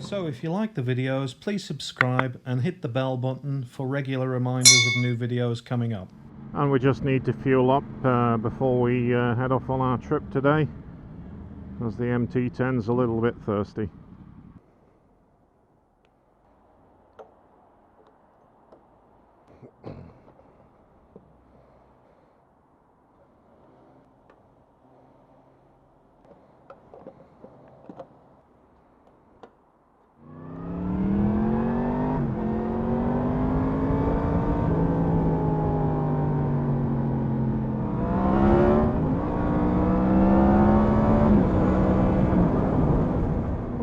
So if you like the videos, please subscribe and hit the bell button for regular reminders of new videos coming up. And we just need to fuel up before we head off on our trip today, as the MT-10's a little bit thirsty.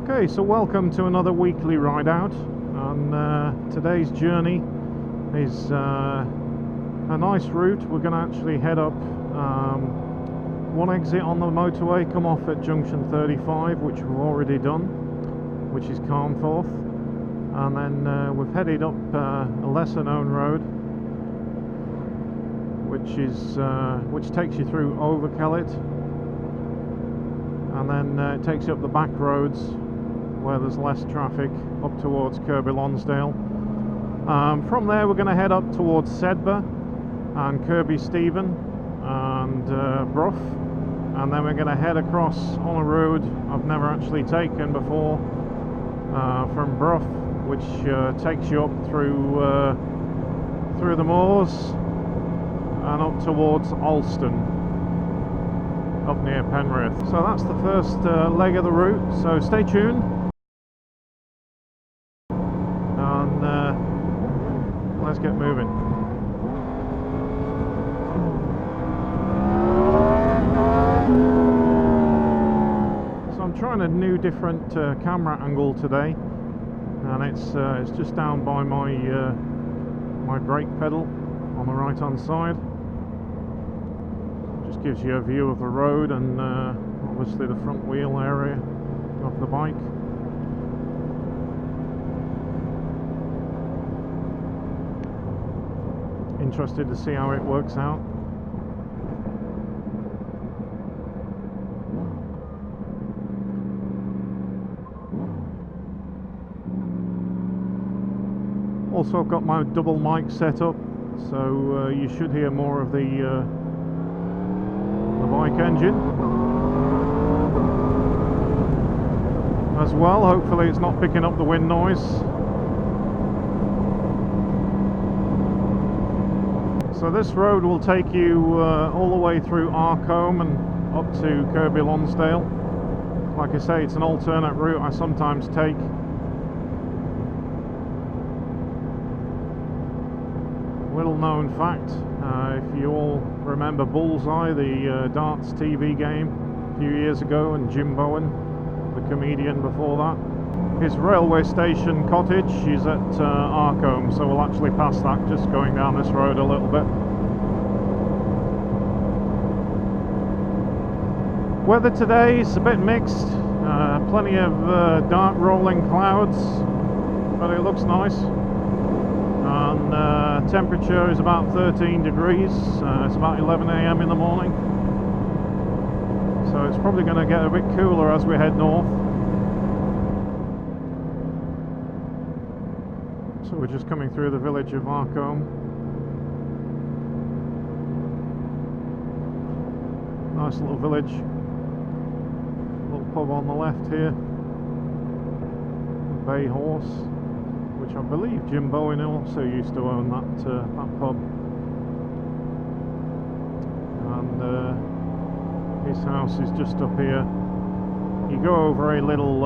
Okay, so welcome to another weekly ride out, and today's journey is a nice route. We're going to actually head up one exit on the motorway, come off at junction 35, which we've already done, which is Carnforth, and then we've headed up a lesser known road, which takes you through Overkellet, and then it takes you up the back roads where there's less traffic up towards Kirby Lonsdale. From there we're going to head up towards Sedbergh and Kirby Stephen and Brough, and then we're going to head across on a road I've never actually taken before, from Brough, which takes you up through the moors and up towards Alston, up near Penrith. So that's the first leg of the route, so stay tuned. Let's get moving. So I'm trying a new different camera angle today, and it's just down by my my brake pedal on the right hand side. Just gives you a view of the road and obviously the front wheel area of the bike. Interested to see how it works out. Also, I've got my double mic set up, so you should hear more of the bike engine as well. Hopefully it's not picking up the wind noise. So this road will take you all the way through Arcombe and up to Kirby Lonsdale. Like I say, it's an alternate route I sometimes take. Little known fact, if you all remember Bullseye, the darts TV game a few years ago, and Jim Bowen, the comedian before that, his railway station cottage is at Arcombe, so we'll actually pass that just going down this road a little bit. Weather today is a bit mixed, plenty of dark rolling clouds, but it looks nice. And temperature is about 13 degrees, it's about 11 AM in the morning, so it's probably going to get a bit cooler as we head north. So we're just coming through the village of Arcombe. Nice little village. Little pub on the left here. Bay Horse, which I believe Jim Bowen also used to own that pub. And his house is just up here. You go over a little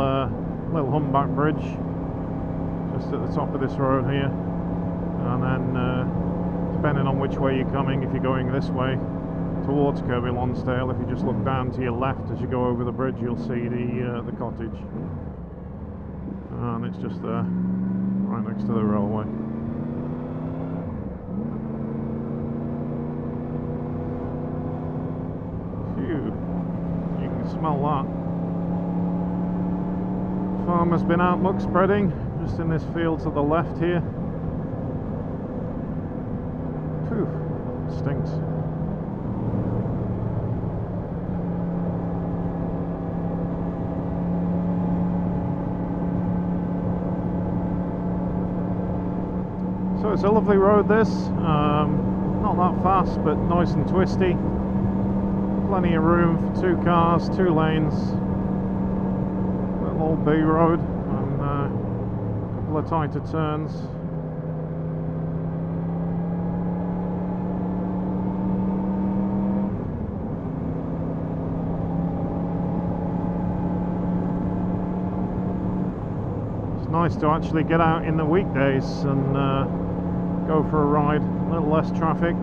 humpback bridge just at the top of this road here, and then depending on which way you're coming, if you're going this way towards Kirby Lonsdale, if you just look down to your left as you go over the bridge, you'll see the cottage, and it's just there, right next to the railway. Phew, you can smell that. Farmer's been out muck spreading, just in this field to the left here. Phew, stinks. So it's a lovely road this, not that fast but nice and twisty, plenty of room for 2 cars, 2 lanes, little old B road and a couple of tighter turns. It's nice to actually get out in the weekdays and go for a ride, a little less traffic.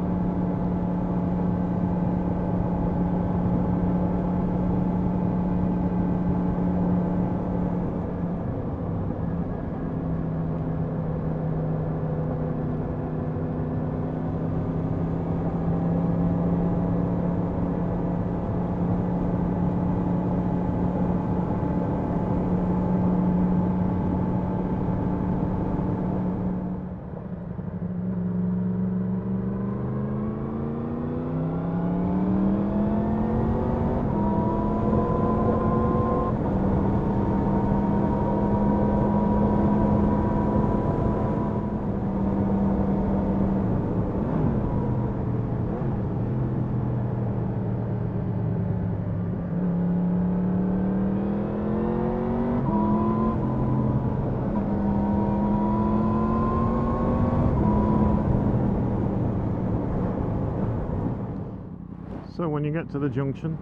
So when you get to the junction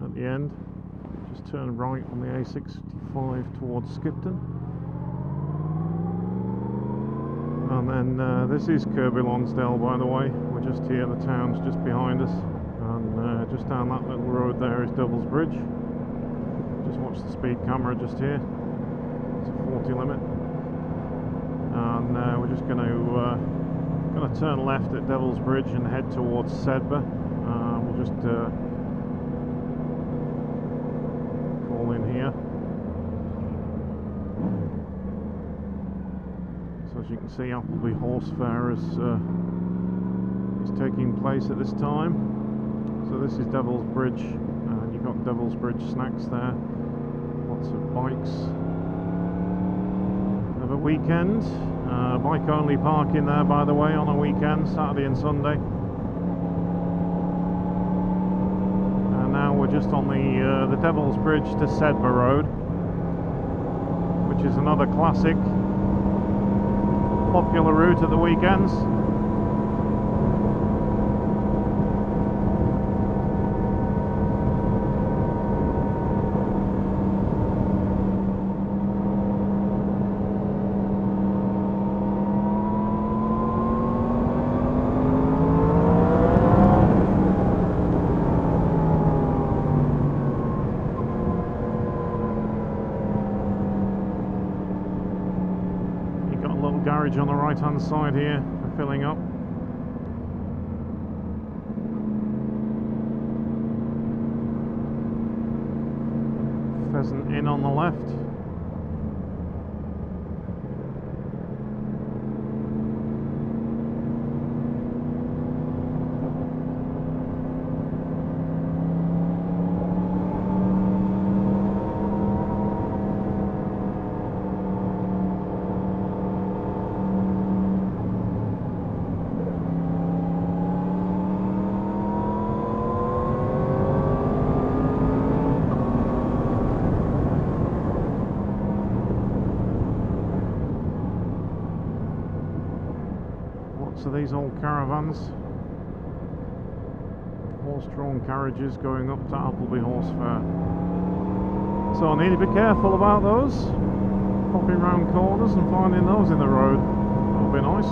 at the end, just turn right on the A65 towards Skipton. And then this is Kirby Lonsdale, by the way. We're just here, the town's just behind us. And just down that little road there is Devil's Bridge. Just watch the speed camera just here. It's a 40 limit. And we're just going to turn left at Devil's Bridge and head towards Sedbergh. We'll just call in here. So as you can see, Appleby Horse Fair is taking place at this time. So this is Devil's Bridge, and you've got Devil's Bridge snacks there. Lots of bikes. Have a weekend. Bike only parking there, by the way, on a weekend, Saturday and Sunday. We're just on the Devil's Bridge to Sedbergh Road, which is another classic popular route at the weekends. Garage on the right hand side here for filling up. Pheasant Inn on the left. So these old caravans, horse-drawn carriages going up to Appleby Horse Fair. So I need to be careful about those, popping round corners and finding those in the road. That'll be nice.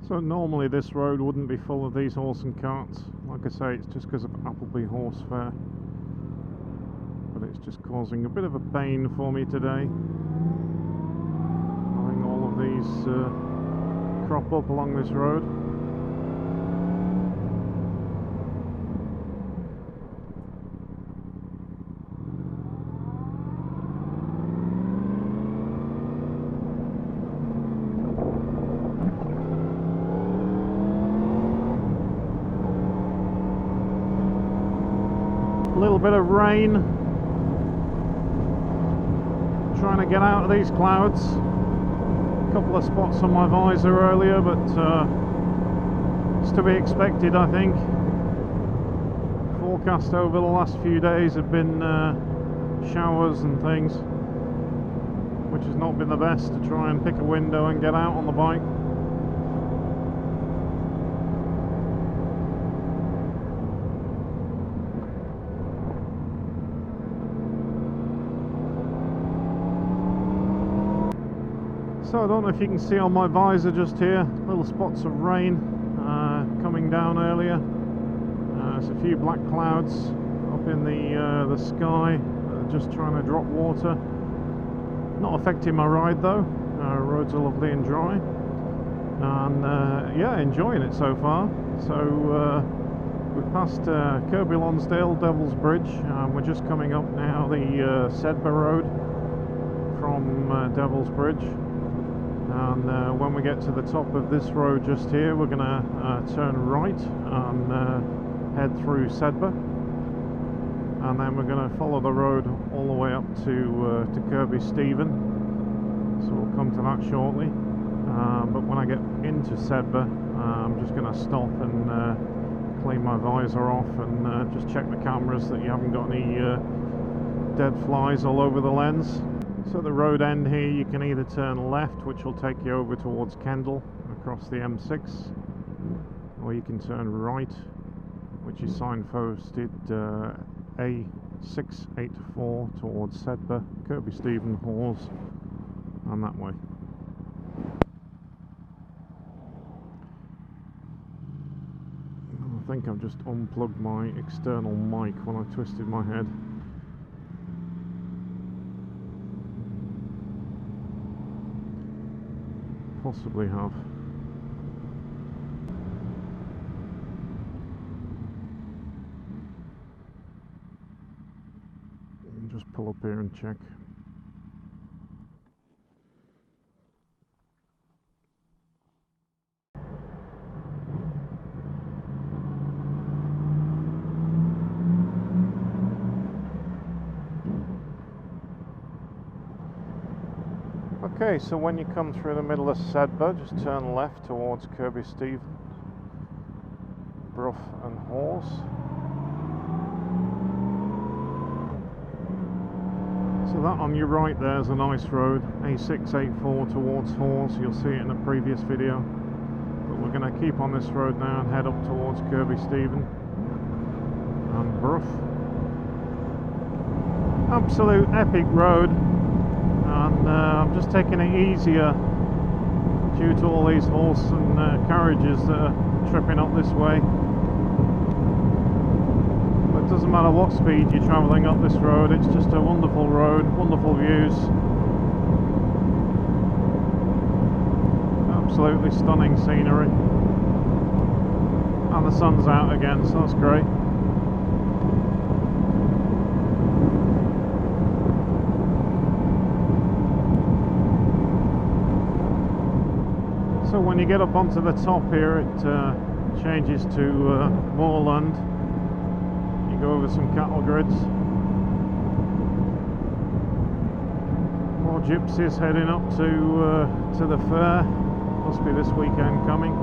So normally this road wouldn't be full of these horse and carts. Like I say, it's just because of Appleby Horse Fair. But it's just causing a bit of a pain for me today. Having all of these crop up along this road. little bit of rain. Trying to get out of these clouds. A couple of spots on my visor earlier, but it's to be expected, I think. Forecast over the last few days have been showers and things, which has not been the best to try and pick a window and get out on the bike. So I don't know if you can see on my visor just here, little spots of rain coming down earlier. There's a few black clouds up in the sky, just trying to drop water. Not affecting my ride though. Roads are lovely and dry, and yeah, enjoying it so far. So we've passed Kirby Lonsdale, Devil's Bridge. We're just coming up now the Sedber Road from Devil's Bridge. And when we get to the top of this road just here, we're going to turn right and head through Sedber, and then we're going to follow the road all the way up to Kirby Stephen. So we'll come to that shortly. But when I get into Sedber, I'm just going to stop and clean my visor off and just check the cameras that you haven't got any dead flies all over the lens. So at the road end here, you can either turn left, which will take you over towards Kendal across the M6, or you can turn right, which is signposted A684 towards Sedber, Kirby Stephen, Hawes, and that way. I think I've just unplugged my external mic when I twisted my head. Possibly have. Just pull up here and check. Okay, so when you come through the middle of Sedber, just turn left towards Kirby Stephen, Brough and Hawes. So that on your right there is a nice road, A684 towards Hawes. You'll see it in a previous video. But we're going to keep on this road now and head up towards Kirby Stephen and Brough. Absolute epic road. And I'm just taking it easier due to all these horse and carriages that are tripping up this way. But it doesn't matter what speed you're travelling up this road, it's just a wonderful road, wonderful views. Absolutely stunning scenery. And the sun's out again, so that's great. So when you get up onto the top here, it changes to moorland. You go over some cattle grids. More gypsies heading up to the fair. Must be this weekend coming.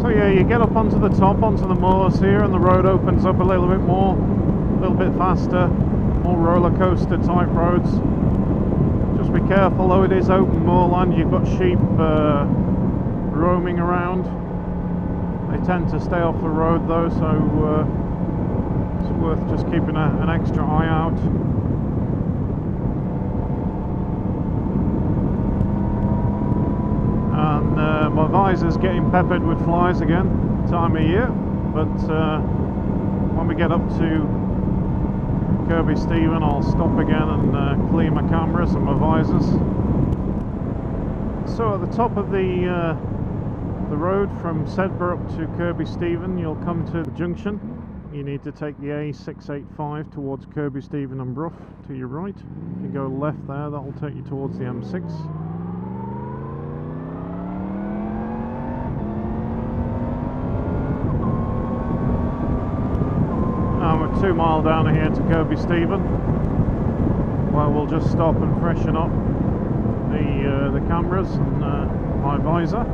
So yeah, you get up onto the top, onto the moors here, and the road opens up a little bit more, a little bit faster, more roller coaster type roads. Just be careful though, it is open moorland, you've got sheep roaming around. They tend to stay off the road though, so it's worth just keeping an extra eye out. And my visor's getting peppered with flies again, time of year, but when we get up to Kirby Stephen, I'll stop again and clean my cameras and my visors. So at the top of the road from Sedber up to Kirby Stephen, you'll come to the junction. You need to take the A685 towards Kirby Stephen and Brough to your right. If you go left there, that'll take you towards the M6. 2 mile down here to Kirby Stephen, where we'll just stop and freshen up the cameras and my visor.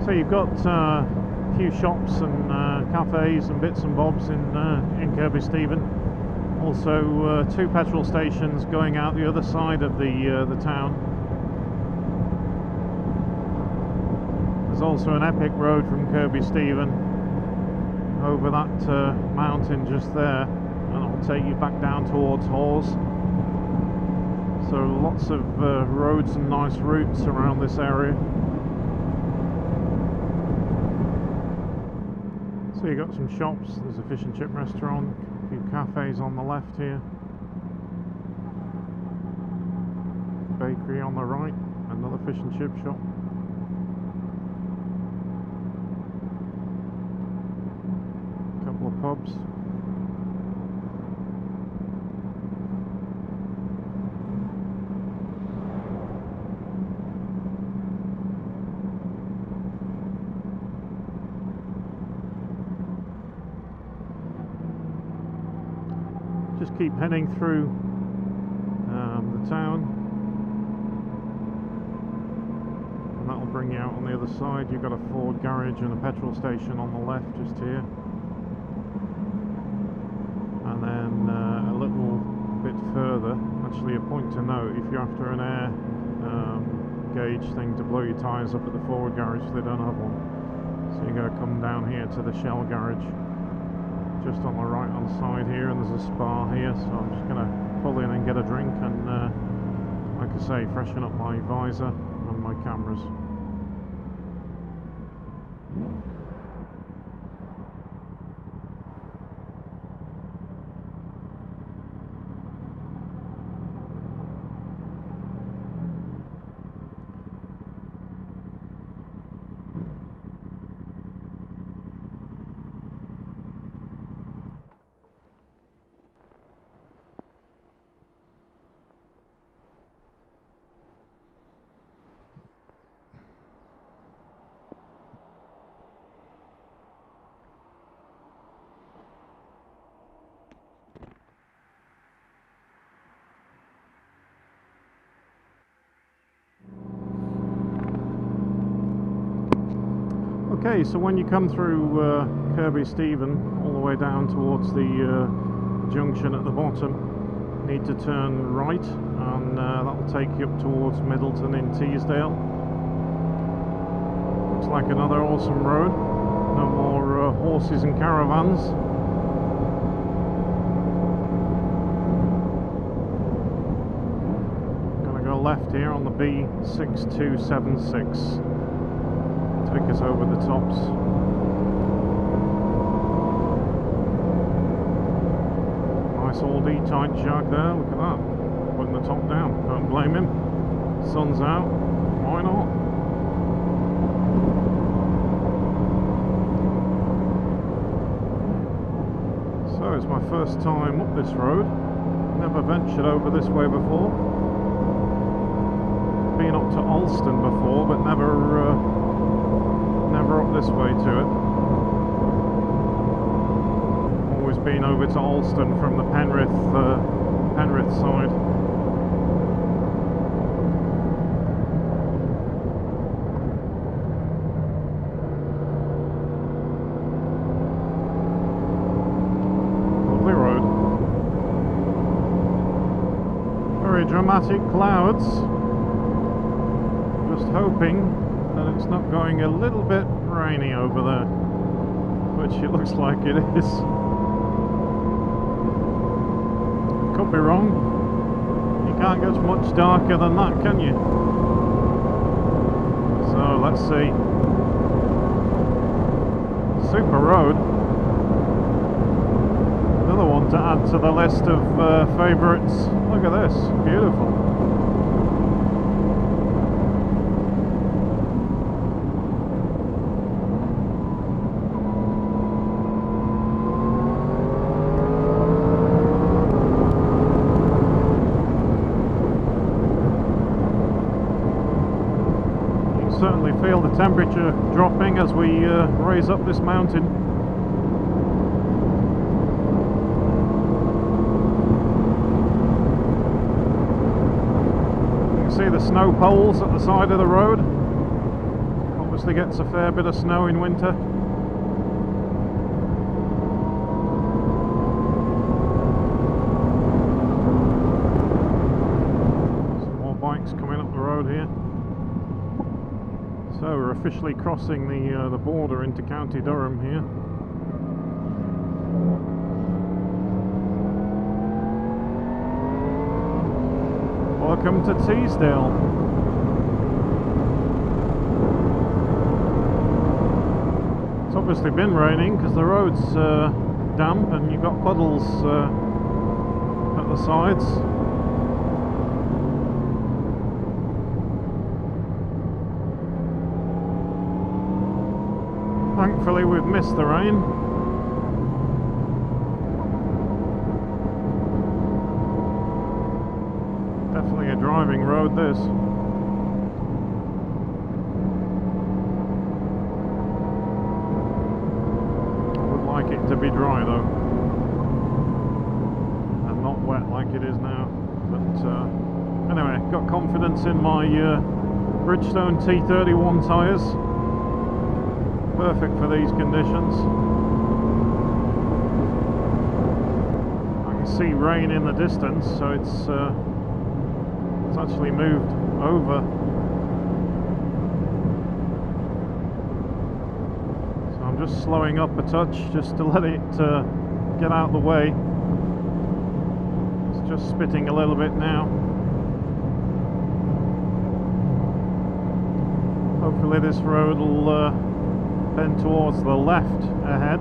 So you've got a few shops and cafes and bits and bobs in Kirby Stephen. Also 2 petrol stations going out the other side of the town. There's also an epic road from Kirby Stephen over that mountain just there, and it'll take you back down towards Hawes. So lots of roads and nice routes around this area. So you got some shops, there's a fish and chip restaurant, a few cafes on the left here, bakery on the right, another fish and chip shop. A couple of pubs. Just keep heading through the town, and that'll bring you out on the other side. You've got a Ford garage and a petrol station on the left just here, and then a little bit further, actually a point to note, if you're after an air gauge thing to blow your tyres up at the Ford garage, they don't have one, so you've got to come down here to the Shell garage just on the right hand side here, and there's a spa here, so I'm just going to pull in and get a drink and like I say, freshen up my visor and my cameras. Okay, so when you come through Kirby Stephen all the way down towards the junction at the bottom, you need to turn right, and that'll take you up towards Middleton in Teesdale. Looks like another awesome road. No more horses and caravans. Gonna go left here on the B6276. Take us over the tops. Nice old E-type jag there, look at that. Putting the top down, don't blame him. Sun's out, why not? So it's my first time up this road. Never ventured over this way before. Been up to Alston before, but never up this way to it. Always been over to Alston from the Penrith side. Lovely road. Very dramatic clouds. Just hoping that it's not going a little bit rainy over there, which it looks like it is. Could be wrong. You can't get much darker than that, can you? So let's see. Super road. Another one to add to the list of favourites. Look at this, beautiful. Certainly feel the temperature dropping as we raise up this mountain. You can see the snow poles at the side of the road. Obviously gets a fair bit of snow in winter. Some more bikes coming up the road here. So we're officially crossing the border into County Durham here. Welcome to Teesdale. It's obviously been raining because the road's damp and you've got puddles at the sides. Thankfully we've missed the rain. Definitely a driving road this. I would like it to be dry though, and not wet like it is now. But anyway, got confidence in my Bridgestone T31 tyres. Perfect for these conditions. I can see rain in the distance, so it's actually moved over. So I'm just slowing up a touch just to let it get out of the way. It's just spitting a little bit now. Hopefully this road will bend towards the left ahead,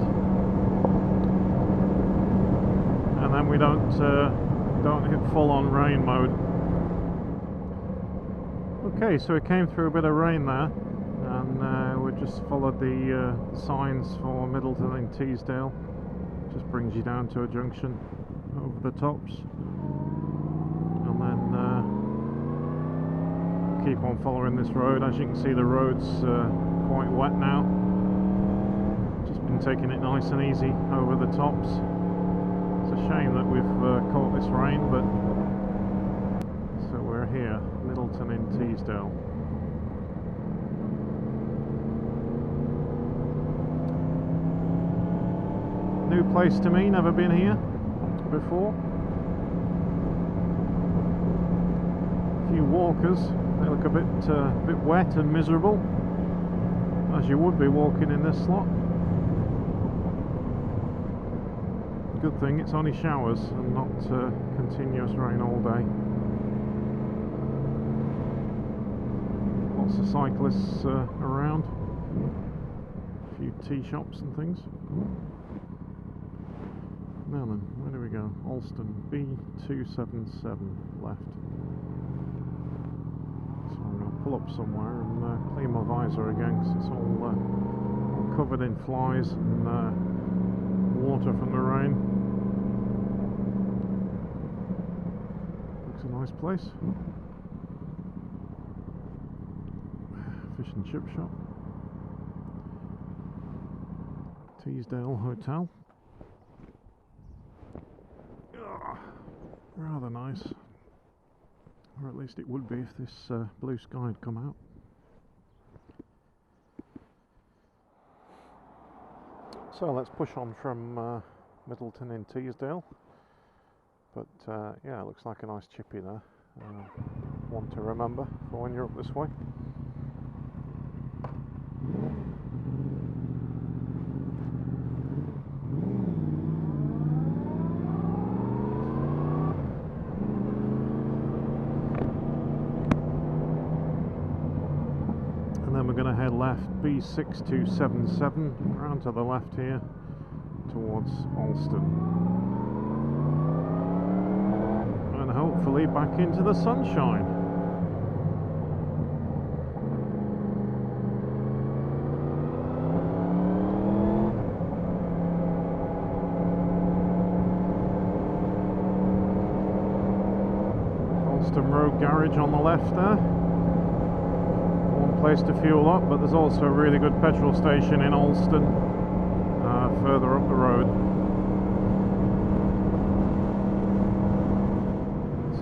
and then we don't hit full-on rain mode. Okay, so we came through a bit of rain there, and we just followed the signs for Middleton and Teesdale. Just brings you down to a junction over the tops, and then keep on following this road. As you can see, the road's quite wet now. Taking it nice and easy over the tops. It's a shame that we've caught this rain, but so we're here, Middleton in Teesdale. New place to me, never been here before. A few walkers, they look a bit wet and miserable, as you would be walking in this slot. Good thing it's only showers and not continuous rain all day. Lots of cyclists around. A few tea shops and things. Now then, where do we go? Alston, B277 left. So I'm going to pull up somewhere and clean my visor again, because it's all covered in flies and water from the rain. Looks a nice place. Fish and chip shop. Teesdale Hotel. Rather nice. Or at least it would be if this blue sky had come out. So let's push on from Middleton in Teesdale, but yeah, it looks like a nice chippy there, one to remember for when you're up this way. And then we're going to head left, B6277, round to the left here towards Alston, and hopefully back into the sunshine. Alston Road Garage on the left there. One place to fuel up, but there's also a really good petrol station in Alston, further up the road.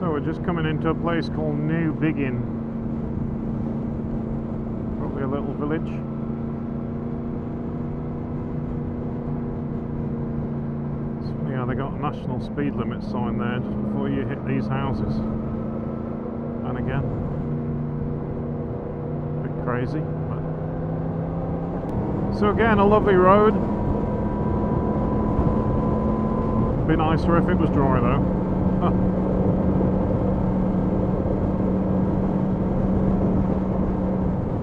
So we're just coming into a place called New Biggin, probably a little village. It's funny how they got a national speed limit sign there just before you hit these houses. And again, a bit crazy, but... So again, a lovely road. Be nicer if it was dry though.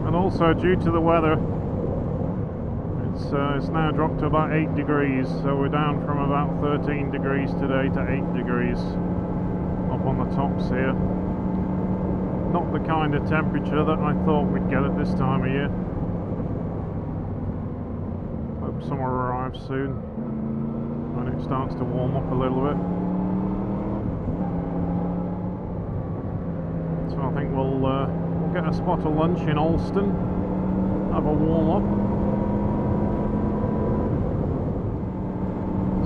And also, due to the weather, it's now dropped to about 8 degrees, so we're down from about 13 degrees today to 8 degrees up on the tops here. Not the kind of temperature that I thought we'd get at this time of year. Hope summer arrives soon when it starts to warm up a little bit. So I think we'll get a spot of lunch in Alston, have a warm up.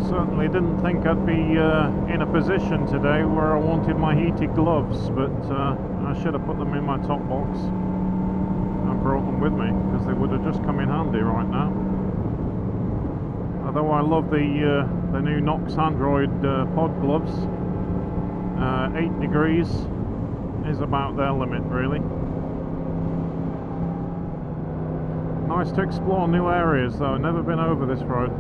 Certainly didn't think I'd be in a position today where I wanted my heated gloves, but I should have put them in my top box and brought them with me, because they would have just come in handy right now. Although I love the new Nox Android pod gloves, 8 degrees is about their limit really. Nice to explore new areas though, never been over this road.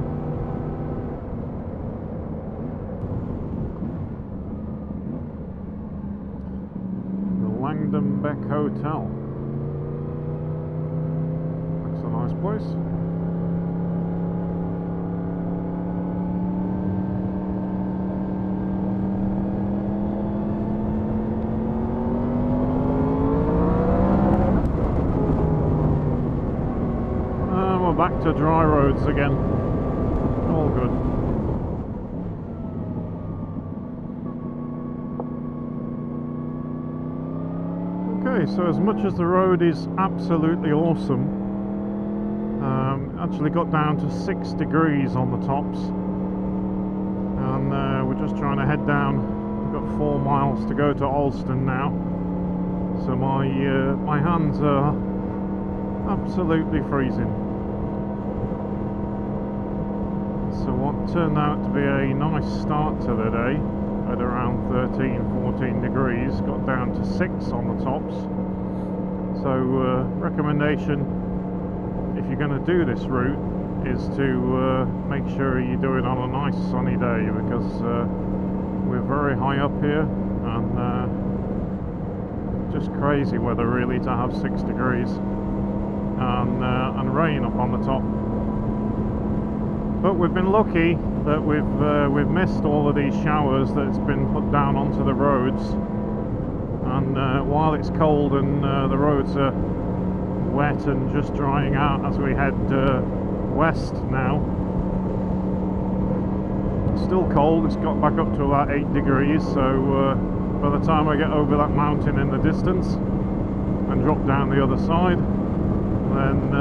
Beck Hotel. That's a nice place. We're back to dry roads again. All good. Okay, so as much as the road is absolutely awesome, actually got down to 6 degrees on the tops, and we're just trying to head down. We've got 4 miles to go to Alston now, so my hands are absolutely freezing. So what turned out to be a nice start to the day, at around 13-14 degrees, got down to 6 on the tops. So recommendation, if you're going to do this route, is to make sure you do it on a nice sunny day, because we're very high up here, and just crazy weather really to have 6 degrees and rain up on the top. But we've been lucky that we've missed all of these showers that's been put down onto the roads, and while it's cold and the roads are wet and just drying out as we head west now, it's still cold. It's got back up to about 8 degrees, so by the time I get over that mountain in the distance and drop down the other side, then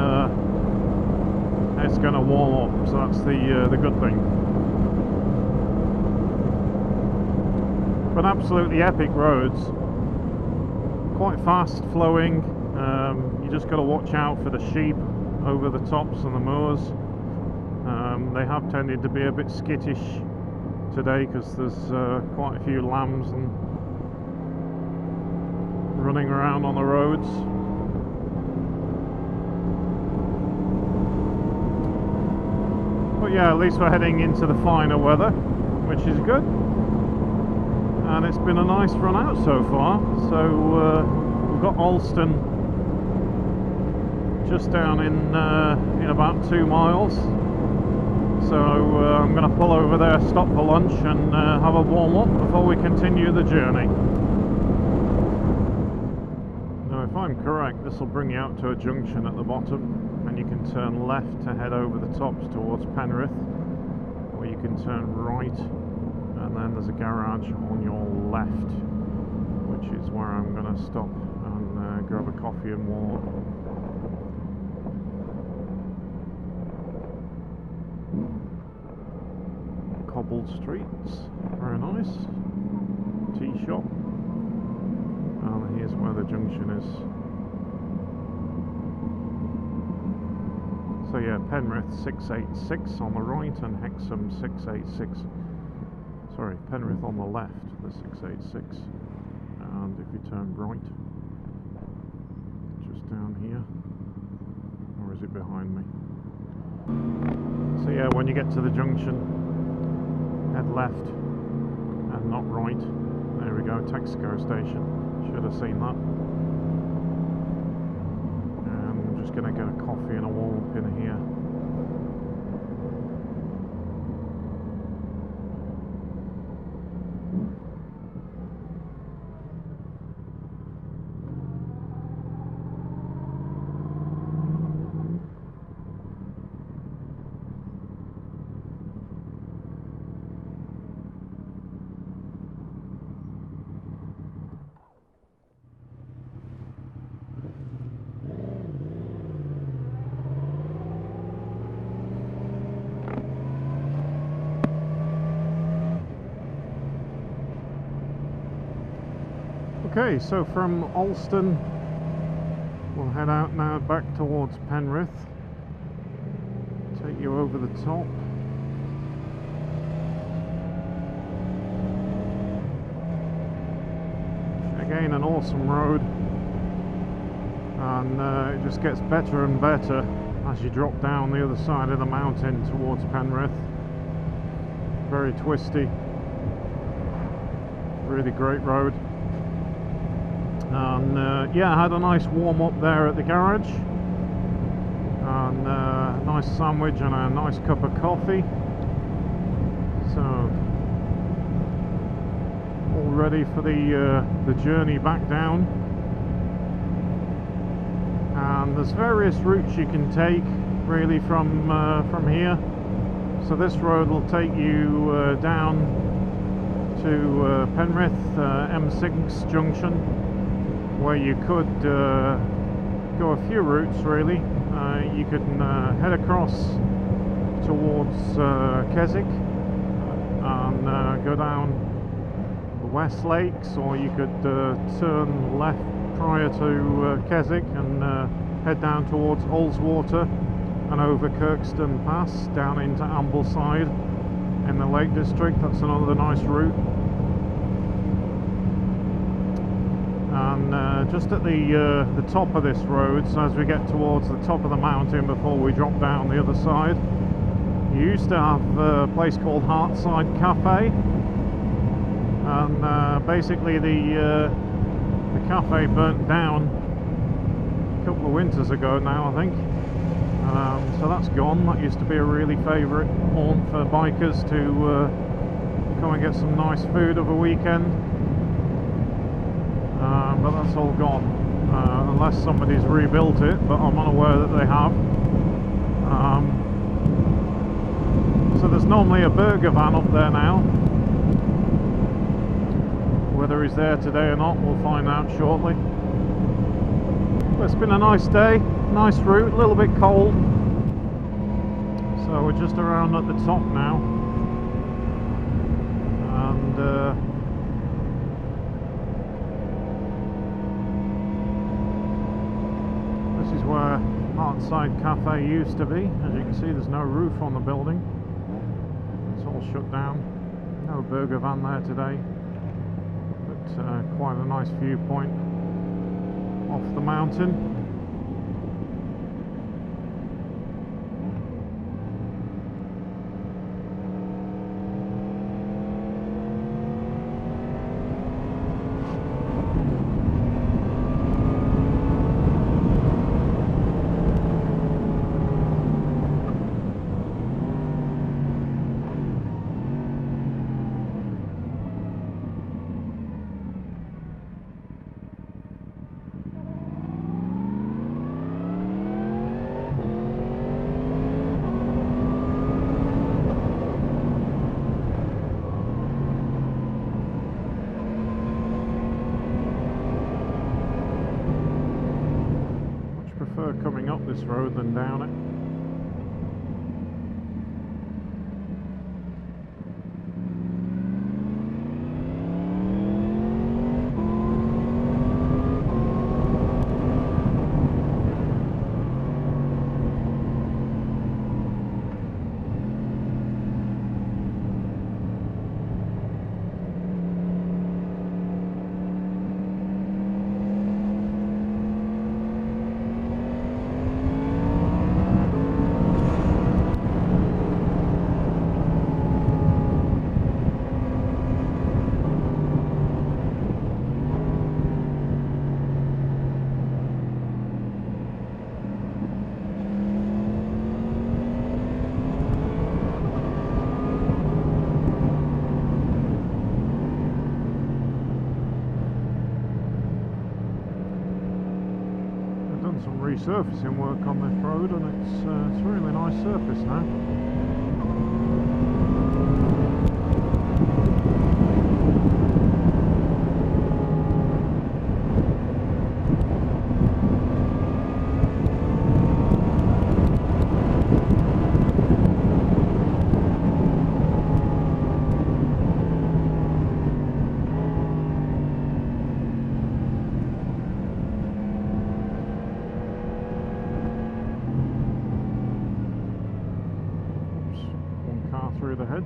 it's going to warm up, so that's the good thing. But absolutely epic roads, quite fast flowing. You just got to watch out for the sheep over the tops and the moors. They have tended to be a bit skittish today, because there's quite a few lambs and running around on the roads. But yeah, at least we're heading into the finer weather, which is good. And it's been a nice run out so far. So we've got Alston just down in about 2 miles. So I'm going to pull over there, stop for lunch, and have a warm up before we continue the journey. Now, if I'm correct, this will bring you out to a junction at the bottom, and you can turn left to head over the tops towards Penrith, or you can turn right, and then there's a garage on your left, which is where I'm going to stop and grab a coffee and warm. Cobbled streets, very nice. Tea shop. And here's where the junction is. So yeah, Penrith 686 on the right and Hexham 686. Sorry, Penrith on the left, the 686. And if you turn right, just down here, or is it behind me? So yeah, when you get to the junction, head left and not right. There we go, Texaco station. Should have seen that. And I'm just going to get a coffee and a warm in here. Okay, so from Alston we'll head out now back towards Penrith. Take you over the top. Again, an awesome road, and it just gets better and better as you drop down the other side of the mountain towards Penrith. Very twisty, really great road. And yeah, I had a nice warm up there at the garage, and a nice sandwich and a nice cup of coffee. So all ready for the journey back down. And there's various routes you can take really from here. So this road will take you down to Penrith M6 junction, where you could go a few routes really. You can head across towards Keswick and go down the West Lakes, or you could turn left prior to Keswick and head down towards Ullswater and over Kirkstone Pass down into Ambleside in the Lake District. That's another nice route. And just at the top of this road, so as we get towards the top of the mountain before we drop down the other side, you used to have a place called Hearthside Cafe, and basically the cafe burnt down a couple of winters ago now, I think. So that's gone. That used to be a really favourite haunt for bikers to come and get some nice food of a weekend. But that's all gone, unless somebody's rebuilt it, but I'm unaware that they have. So there's normally a burger van up there now. Whether he's there today or not, we'll find out shortly. But it's been a nice day, nice route, a little bit cold. So we're just around at the top now. And this is where Hearthside Cafe used to be. As you can see, there's no roof on the building. It's all shut down. No burger van there today. But quite a nice viewpoint off the mountain. this road than down it. Some resurfacing work on this road, and it's a really nice surface now. Through the hedge.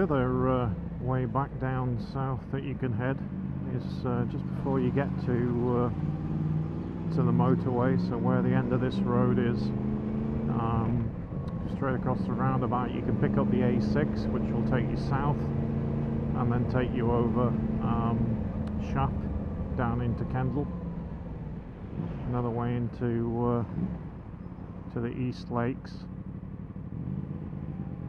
They're way back down south that you can head is just before you get to the motorway, so where the end of this road is, straight across the roundabout you can pick up the A6, which will take you south and then take you over Shap down into Kendal, another way into to the East Lakes.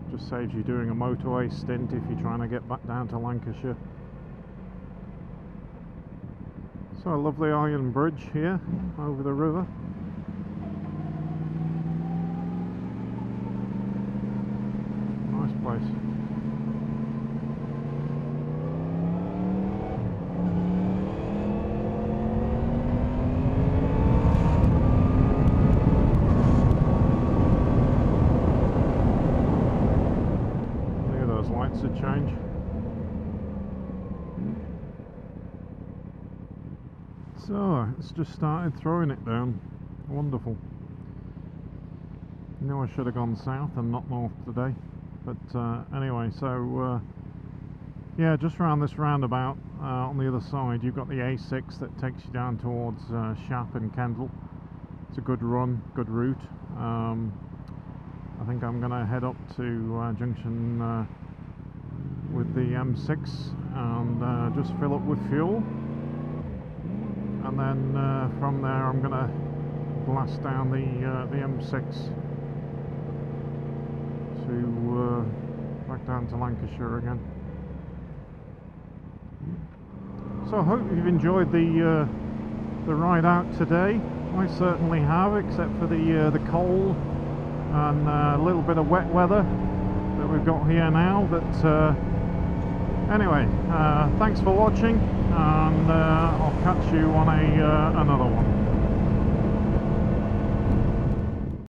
Just saves you doing a motorway stint if you're trying to get back down to Lancashire. So a lovely iron bridge here over the river. Nice place. Lights a change. So it's just started throwing it down. Wonderful. Knew I should have gone south and not north today, but anyway, so yeah, just around this roundabout on the other side you've got the A6 that takes you down towards Shap and Kendal. It's a good run, good route. I think I'm going to head up to junction with the M6 and just fill up with fuel, and then from there I'm going to blast down the M6 to back down to Lancashire again. So I hope you've enjoyed the ride out today. I certainly have, except for the cold and a little bit of wet weather that we've got here now, but anyway, thanks for watching, and I'll catch you on another one.